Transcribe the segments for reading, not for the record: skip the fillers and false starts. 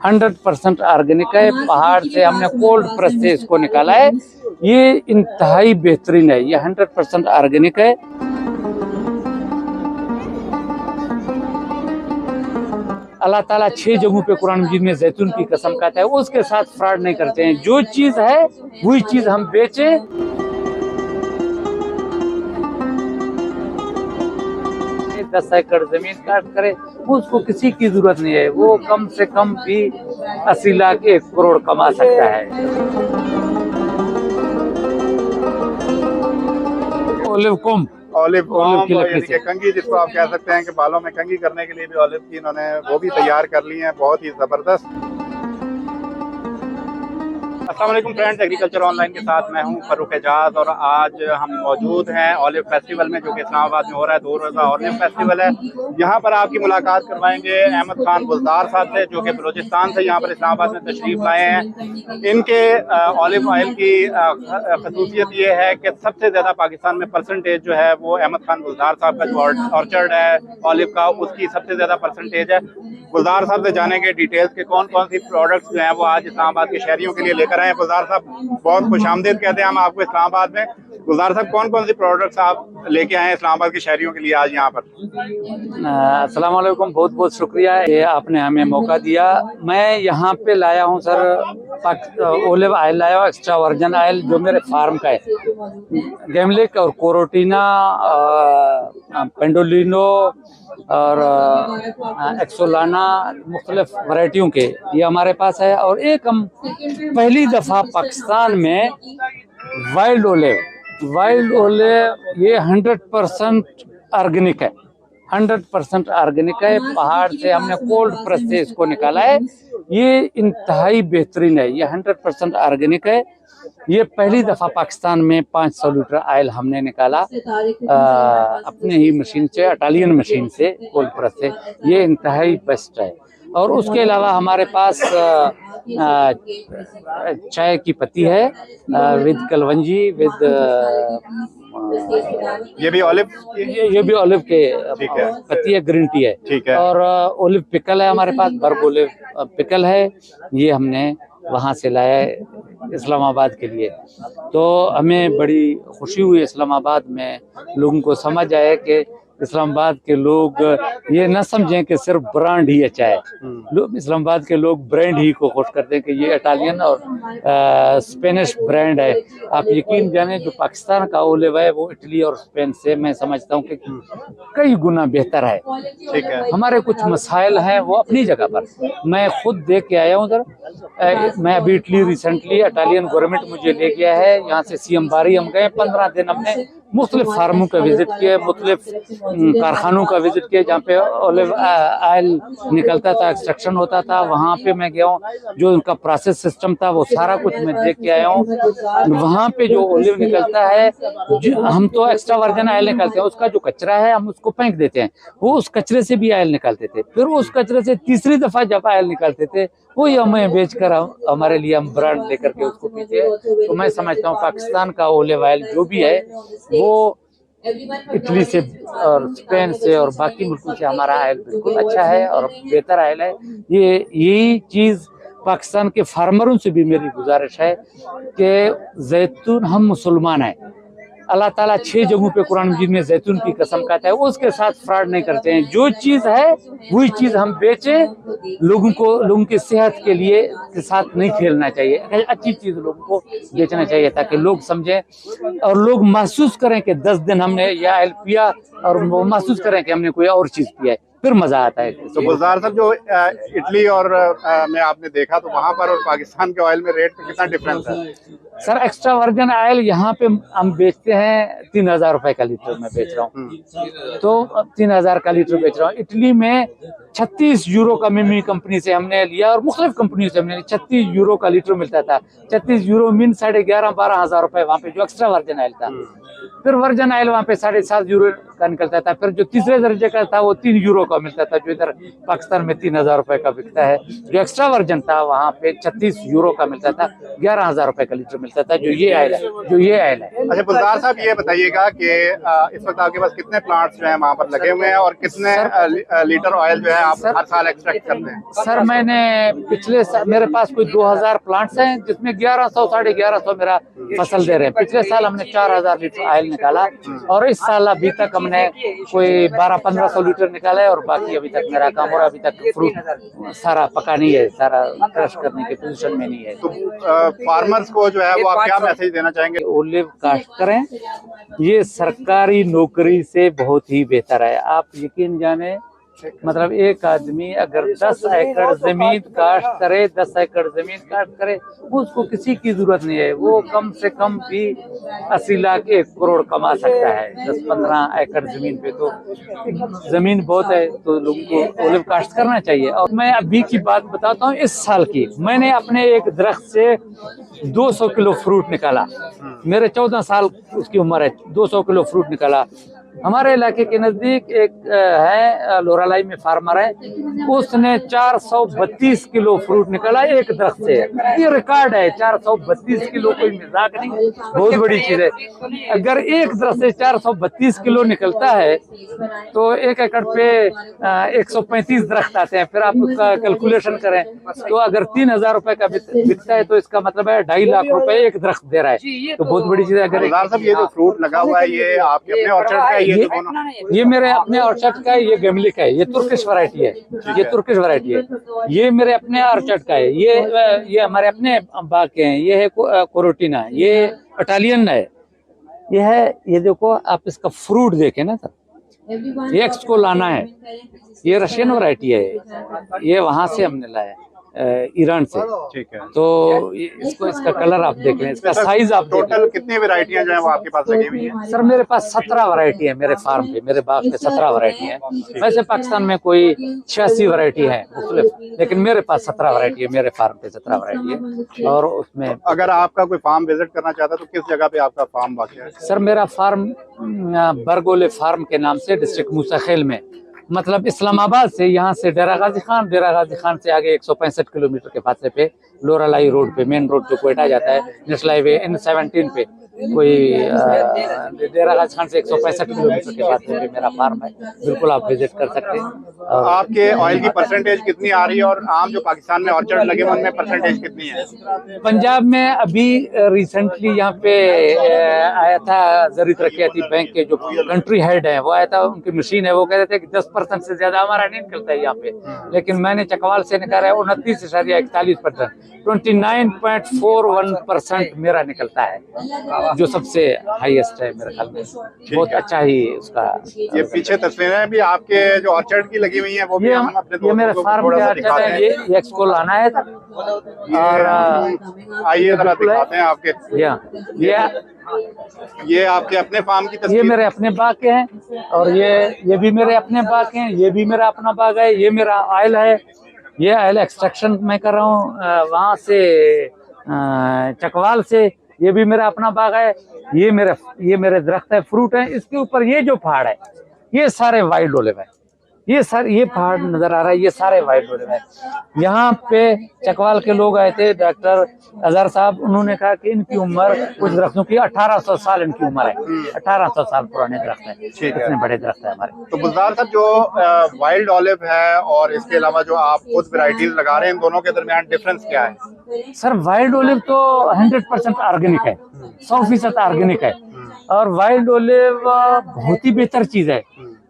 100% organic है। पहाड़ से हमने कोल्ड प्रेस से इसको निकाला है। ये इंतहाई बेहतरीन है। ये 100% ऑर्गेनिक है। अल्लाह ताला 6 जगहों पे कुरान मजीद में जैतून की कसम खाता है, उसके साथ फ्रॉड नहीं करते हैं। जो चीज़ है वही चीज़ हम बेचें। 10 एकड़ जमीन काट करे, उसको किसी की जरूरत नहीं है। वो कम से कम भी 80 लाख 1 करोड़ कमा सकता है। ओलिव कॉम यानी कि कंघी, जिसको आप कह सकते हैं कि बालों में कंघी करने के लिए भी ऑलिव की इन्होंने वो भी तैयार कर ली है। बहुत ही जबरदस्त। अस्सलाम वालेकुम फ्रेंड्स, एग्रीकल्चर ऑनलाइन के साथ मैं हूं फरूक एजाज और आज हम मौजूद हैं ऑलिव फेस्टिवल में, जो कि इस्लामाबाद में हो रहा है। 2 रोज़ा ऑलिव फेस्टिवल है। यहाँ पर आपकी मुलाकात करवाएंगे अहमद खान गुलजार साहब से, जो कि बलूचिस्तान से यहाँ पर इस्लामाबाद में तशरीफ लाए हैं। इनके ऑलिव ऑयल की खसूसियत ये है कि सबसे ज़्यादा पाकिस्तान में परसेंटेज जो है वो अहमद खान गुलजार साहब का जो ऑर्चर्ड है ऑलिव का, उसकी सबसे ज़्यादा परसेंटेज है। गुलजार साहब से जानेंगे डिटेल्स के कौन कौन सी प्रोडक्ट्स जो हैं वो आज इस्लामाबाद के शहरियों के लिए लेकर आए हैं। गुलजार साहब बहुत खुशामदीद कहते हैं हम आपको इस्लामाबाद में। गुलजार साहब, कौन कौन सी प्रोडक्ट्स आप लेके आए हैं इस्लामाबाद के शहरियों के लिए आज यहाँ पर? अस्सलाम वालेकुम, बहुत बहुत शुक्रिया ये आपने हमें मौका दिया। मैं यहाँ पे लाया हूँ सर ओलिव ऑयल लाया हूँ, एक्स्ट्रा वर्जिन ऑयल, जो मेरे फार्म का है। गेमलिक और कोरोटीना, पेंडोलिनो और एक्सोलाना, मुख्तलिफ वैरायटियों के ये हमारे पास है। और एक हम पहली दफ़ा पाकिस्तान में वाइल्ड ओलिव ये 100% ऑर्गेनिक है। 100% ऑर्गेनिक है। पहाड़ से हमने कोल्ड प्रेस से इसको निकाला है। ये इंतहाई बेहतरीन है। ये 100% ऑर्गेनिक है। ये पहली दफ़ा पाकिस्तान में 500 लीटर ऑयल हमने निकाला अपने ही मशीन से, इटालियन मशीन से, कोल्ड प्रेस से। ये इंतहाई बेस्ट है। और उसके अलावा हमारे पास चाय की पत्ती है विद कलवंजी, विद ये भी ऑलिव के पत्ती है, ग्रीन टी है। ठीक है। और ओलिव पिकल है हमारे पास, बर्फ ओलिव पिकल है। ये हमने वहाँ से लाया है इस्लामाबाद के लिए। तो हमें बड़ी खुशी हुई इस्लामाबाद में लोगों को समझ आया कि इस्लामाबाद के लोग ये न समझें कि सिर्फ ब्रांड ही अच्छा है। लोग इस्लामाबाद के लोग ब्रांड ही को खुश करते हैं कि ये इटालियन और स्पेनिश ब्रांड है। आप यकीन जाने, जो पाकिस्तान का ओलिव है वो इटली और स्पेन से मैं समझता हूँ कि कई गुना बेहतर है। ठीक है। हमारे कुछ मसाइल हैं वो अपनी जगह पर। मैं खुद देख के आया हूँ उधर। मैं अभी इटली रिसेंटली, इटालियन गवर्नमेंट मुझे ले गया है यहाँ से, सीएम बारी हम गए। 15 दिन हमने मुख्तलिफ फार्मों का विजिट किया, मुख्तलिफ कारखानों का विजिट किया जहाँ पे ओलिव ऑयल निकलता था, एक्सट्रैक्शन होता था। वहाँ पे मैं गया हूँ, जो उनका प्रोसेस सिस्टम था वो सारा कुछ मैं देख के आया हूँ। वहाँ पे जो ओलिव निकलता है, हम तो एक्स्ट्रा वर्जिन ऑयल निकालते हैं, उसका जो कचरा है हम उसको फेंक देते हैं। वो उस कचरे से भी ऑयल निकालते थे, फिर उस कचरे से तीसरी दफा जब ऑयल निकालते थे वही हमें बेचकर हमारे लिए हम ब्रांड लेकर के उसको पीते हैं। तो मैं समझता हूँ पाकिस्तान का ओलिव ऑयल जो भी है वो इटली से और स्पेन से और बाकी मुल्कों से हमारा ऑयल बिल्कुल अच्छा है और बेहतर ऑयल है। यही चीज़ पाकिस्तान के फार्मरों से भी मेरी गुजारिश है कि जैतून, हम मुसलमान हैं, अल्लाह ताला 6 जगहों पे कुरान मजीद में जैतून की कसम खाता है, उसके साथ फ्रॉड नहीं करते हैं। जो चीज़ है वही चीज़ हम बेचें। लोगों की सेहत के लिए के साथ नहीं खेलना चाहिए। अच्छी चीज़ लोगों को बेचना चाहिए ताकि लोग समझें और लोग महसूस करें कि 10 दिन हमने यह ऑयल पिया और वो महसूस करें कि हमने कोई और चीज़ पिया है, फिर मजा आता है। तो गुलजार साहब, जो इटली और में आपने देखा, तो वहाँ पर और पाकिस्तान के ऑयल में रेट में कितना डिफरेंस है? सर, एक्स्ट्रा वर्जिन ऑयल यहाँ पे हम बेचते हैं 3000 रुपए का लीटर मैं बेच रहा हूँ। तो 3000 का लीटर बेच रहा हूँ। इटली में 36 यूरो का मिमी कंपनी से हमने लिया और मुख्तलिफ कंपनियों से हमने 36 यूरो का लीटर मिलता था। 36 यूरो मीन 11,500-12,000 रुपए वहाँ पे जो एक्स्ट्रा वर्जिन ऑयल था। फिर वर्जिन ऑयल वहाँ पे 7.5 यूरो का निकलता था। फिर जो तीसरे दर्जे का था वो 3 यूरो का मिलता था, जो इधर पाकिस्तान में 3000 रुपए का बिकता है। जो एक्स्ट्रा वर्जन था वहाँ पे 36 यूरो का मिलता था, 11,000 रुपए का लीटर मिलता था। जो ये आयल है। अच्छा बुलजार साहब, ये बताइएगा कि इस वक्त आपके पास कितने प्लांट्स जो हैं वहाँ पर लगे हुए हैं और कितने लीटर ऑयल जो है आप हर साल एक्सट्रैक्ट करते हैं? सर मैंने पिछले साल मेरे पास कोई 2000 प्लांट्स हैं, जिसमें 1100 साढ़े 1100 मेरा फसल दे रहे हैं। पिछले साल हमने 4000 लीटर ऑयल निकाला और इस साल अभी तक हमने कोई 1200-1500 लीटर निकाला है और बाकी अभी तक मेरा काम हो रहा है। अभी तक फ्रूट सारा पका नहीं है, सारा क्रश करने की पोजीशन में नहीं है। तो फार्मर्स को जो है वो आप क्या मैसेज देना चाहेंगे? ओलिव काश्त करें, ये सरकारी नौकरी से बहुत ही बेहतर है। आप यकीन जाने, मतलब एक आदमी अगर 10 एकड़ जमीन काश्त करे, 10 एकड़ जमीन काश्त करे, उसको किसी की जरूरत नहीं है। वो कम से कम भी 80 लाख 1 करोड़ कमा सकता है 10-15 एकड़ जमीन पे। तो जमीन बहुत है, तो लोगों को ओलिव काश्त करना चाहिए। और मैं अभी की बात बताता हूँ, इस साल की मैंने अपने एक दरख्त से 200 किलो फ्रूट निकाला। मेरे 14 साल उसकी उम्र है, 200 किलो फ्रूट निकाला। हमारे इलाके के नजदीक एक है, लोरालाई में फार्मर है, उसने 432 किलो फ्रूट निकाला एक दरख्त से। ये रिकॉर्ड है, 432 किलो, कोई मजाक नहीं, बहुत बड़ी चीज है। अगर एक दरख्त से 432 किलो निकलता है तो 1 एकड़ पे 135 दरख्त आते हैं। फिर आप उसका कैलकुलेशन करें, तो अगर 3000 रुपए का बिकता है तो इसका मतलब है 2.5 लाख रुपए एक दरख्त दे रहा है। तो बहुत बड़ी चीज है। अगर ये जो फ्रूट लगा हुआ है ये आपके अपने ऑर्चर्ड का है? ये मेरे अपने ऑर्चर्ड का है। ये गैमलिक है, ये तुर्किश वैरायटी है, ये तुर्किश वैरायटी है। ये मेरे अपने ऑर्चर्ड का है। ये हमारे अपने बाग के हैं। ये है कोरोटिना, ये इटालियन है। ये देखो आप, इसका फ्रूट देखें ना सर, ये एक्स को लाना है। ये रशियन वैरायटी है, ये वहां से हमने लाया है, ईरान से। ठीक है। तो इसका कलर आप देख लें, इसका साइज आप टोटल कितनी वैरायटियां जो है वो आपके पास लगी हुई हैं? सर मेरे पास 17 वैरायटी है मेरे फार्म पे, मेरे बाग पे 17 वैरायटी है। वैसे पाकिस्तान में कोई 86 वैरायटी है मुख्तलिफ, लेकिन मेरे पास 17 वैरायटी है, मेरे फार्म पे 17 वैरायटी है। और उसमें अगर आपका कोई फार्म विजिट करना चाहता है तो किस जगह पे आपका फार्म वाक़या है? सर मेरा फार्म बरगोले फार्म के नाम से डिस्ट्रिक्ट मूसा खेल में, मतलब इस्लामाबाद से, यहाँ से डेरा गाजी खान से आगे 165 किलोमीटर के फासले पे लोरालाई रोड पे, मेन रोड जो कोयटा जाता है, नेशनल हाईवे N17 पे, कोई डेरा गाजी खान से 165 किलोमीटर के फासले पे मेरा फार्म है। बिल्कुल आप विजिट कर सकते हैं। आपके ऑयल की परसेंटेज कितनी आ रही है और आम जो पाकिस्तान में ऑर्चर्ड लगे हुए उनमें परसेंटेज कितनी है? पंजाब में अभी रिसेंटली यहाँ पे आया था जरी तरक्याती बैंक के जो कंट्री हेड है, वो आया था, उनकी मशीन है, वो कह रहे थे कि 10% से ज्यादा हमारा नहीं निकलता है यहाँ पे। लेकिन मैंने चकवाल से निकाला है 29.41%, 29.41% मेरा निकलता है, जो सबसे हाईएस्ट है मेरे ख्याल में। बहुत अच्छा ही उसका। ये पीछे तस्वीरें भी आपके जो ऑर्चर्ड की लगी हुई हैं, वो भी हम अपने ये मेरे फार्म थोड़ा सा के दिखाते हैं। ये एक्सको लाना है था। और आइए जरा दिखाते हैं आपके। ये आपके अपने फार्म की तस्वीर? ये मेरे अपने बाग के हैं, और ये भी मेरे अपने बाग के हैं। ये भी मेरा अपना बाग है। ये मेरा ऑयल है, ये ऑयल एक्सट्रैक्शन मैं कर रहा हूँ वहाँ से, चकवाल से। ये भी मेरा अपना बाग है। ये मेरे दरख्त है, फ्रूट है। इसके ऊपर ये जो पहाड़ है, ये सारे वाइल्ड ओलिव है। ये पहाड़ नजर आ रहा है, ये सारे वाइल्ड ओलिव है। यहाँ पे चकवाल के लोग आए थे, डॉक्टर अजहर साहब, उन्होंने कहा कि इनकी उम्र कुछ दरख्तों की 1800 साल इनकी उम्र है। 1800 साल पुराने दरख्त है, इतने बड़े दरख्त है हमारे। तो बुलजार साहब, जो वाइल्ड ऑलिव है और इसके अलावा जो आप खुद वैरायटीज लगा रहे हैं, इन दोनों के दरमियान डिफरेंस क्या है? सर वाइल्ड ओलिव तो 100% ऑर्गेनिक है, 100% ऑर्गेनिक है। और वाइल्ड ओलिव बहुत ही बेहतर चीज है।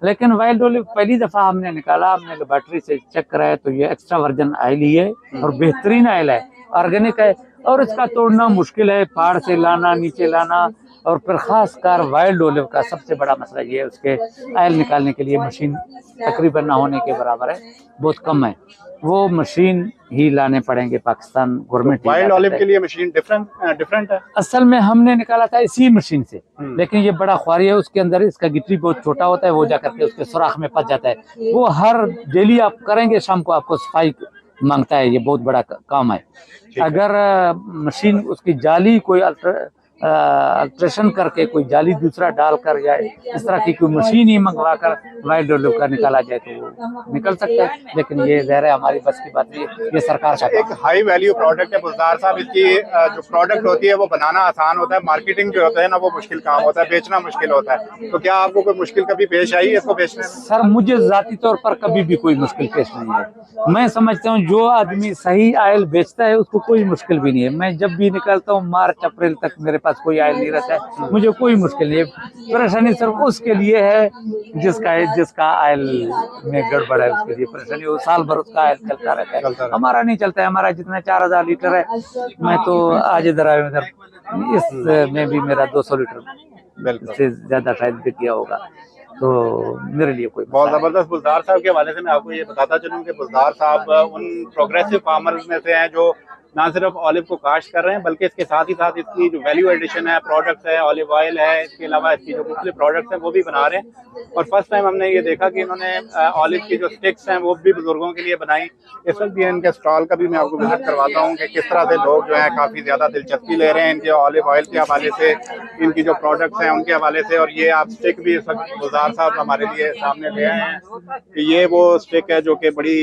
लेकिन वाइल्ड ओलिव पहली दफा हमने निकाला, हमने लेबोरेटरी से चेक कराया, तो ये एक्स्ट्रा वर्जन ऑयल ही है और बेहतरीन ऑयल है, ऑर्गेनिक है। और इसका तोड़ना मुश्किल है, पहाड़ से लाना, नीचे लाना। और फिर खासकर वाइल्ड ओलिव का सबसे बड़ा मसला ये है, उसके ऑयल निकालने के लिए मशीन तकरीबन ना होने के बराबर है, बहुत कम है। वो मशीन ही लाने पड़ेंगे, पाकिस्तान गवर्नमेंट। वाइल्ड ऑलिव के लिए मशीन डिफरेंट है। असल में हमने निकाला था इसी मशीन से, लेकिन ये बड़ा ख्वारी है, उसके अंदर इसका गिट्टी बहुत छोटा होता है, वो जाकर के उसके सुराख में फंस जाता है। वो हर डेली आप करेंगे, शाम को आपको सफाई मांगता है, ये बहुत बड़ा काम है। अगर मशीन उसकी जाली कोई अल्ट्रेशन करके कोई जाली दूसरा डालकर या इस तरह की कोई मशीन ही मंगवा कर वाइल्ड डेवलप का निकाला जाए तो वो निकल सकता है, लेकिन ये ज़ाहिर है हमारी बस की बात नहीं है, ये सरकार का एक हाई वैल्यू प्रोडक्ट है बुलदार साहब, इसकी जो प्रोडक्ट होती है वो बनाना आसान होता है, मार्केटिंग जो होता है ना वो मुश्किल काम होता है, बेचना मुश्किल होता है। तो क्या आपको कोई मुश्किल कभी पेश आई है इसको बेचने में? सर मुझे जाती तौर पर कभी भी कोई मुश्किल पेश नहीं है। मैं समझता हूँ जो आदमी सही आयल बेचता है उसको कोई मुश्किल भी नहीं है। मैं जब भी निकलता हूँ मार्च अप्रैल तक मेरे पास कोई आयल नहीं रहता है, मुझे कोई मुश्किल नहीं है। परेशानी सिर्फ उसके लिए है जिसका आयल में गड़बड़ है, उसके लिए परेशानी। वो साल भर उसका आयल चलता रहता है, हमारा नहीं चलता है। हमारा जितना 4000 लीटर है, मैं तो आज इधर आया इधर इस में भी मेरा 200 लीटर से ज्यादा शायद बिक गया होगा, तो मेरे लिए कोई बहुत जबरदस्त। बुलदार साहब के हवाले से मैं आपको ये बताता चलूं कि बुलदार साहब उन प्रोग्रेसिव फार्मर्स में से हैं जो ना सिर्फ ऑलिव को काश्त कर रहे हैं बल्कि इसके साथ ही साथ इसकी जो वैल्यू एडिशन है, प्रोडक्ट्स है, ऑलिव ऑयल है, इसके अलावा इसकी जो मुख्तलिफ प्रोडक्ट्स हैं वो भी बना रहे हैं। और फर्स्ट टाइम हमने ये देखा कि इन्होंने ऑलिव की जो स्टिक्स हैं वो भी बुजुर्गों के लिए बनाई। इस वक्त भी इनके स्टॉल का भी मैं आपको विजिट करवाता हूँ कि किस तरह से लोग जो है काफ़ी ज़्यादा दिलचस्पी ले रहे हैं इनके ऑलिव ऑयल के हवाले से, इनकी जो प्रोडक्ट्स हैं उनके हवाले से। और ये आप स्टिक भी इस वक्त बुलदार साहब हमारे लिए सामने ले आए हैं कि ये वो स्टिक है जो कि बड़ी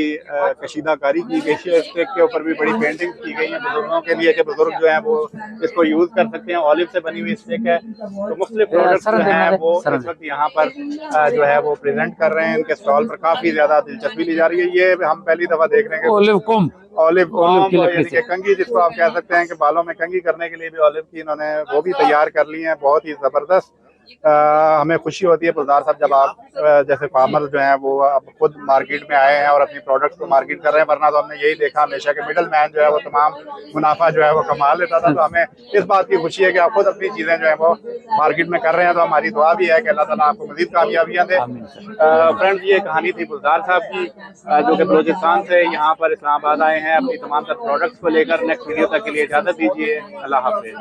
कशीदाकारी की गई है। स्टिक के ऊपर भी बड़ी पेंटिंग की गई है बुजुर्गों के लिए कि बुजुर्ग जो है वो इसको यूज कर सकते हैं। ऑलिव से बनी हुई स्टिक है। तो मुख्तलिफ प्रोडक्ट्स जो हैं वो इस वक्त यहाँ पर जो है वो प्रेजेंट कर रहे हैं। इनके स्टॉल पर काफी ज्यादा दिलचस्पी ली जा रही है। ये हम पहली दफा देख रहे हैं ऑलिव कोम, ऑलिव कंघी, जिसको आप कह सकते हैं कि बालों में कंघी करने के लिए भी ऑलिव की इन्होंने वो भी तैयार कर ली है। बहुत ही जबरदस्त। हमें खुशी होती है बुलदार साहब जब आप जैसे फार्मर जो हैं वो अब खुद मार्केट में आए हैं और अपनी प्रोडक्ट्स को मार्केट कर रहे हैं, वरना तो हमने यही देखा हमेशा कि मिडल मैन जो है वो तमाम मुनाफा जो है वो कमा लेता था। तो हमें इस बात की खुशी है कि आप खुद अपनी चीजें जो है वो मार्केट में कर रहे हैं। तो हमारी दुआ भी है कि अल्लाह ताला आपको मजीद कामयाबियां दे। फ्रेंड्स, ये कहानी थी बुलदार साहब की जो कि बलोचिस्तान से यहाँ पर इस्लामाबाद आए हैं अपनी तमाम तर प्रोडक्ट्स को लेकर। नेक्स्ट वीडियो तक के लिए इजाजत दीजिए। अल्लाह हाफिज़।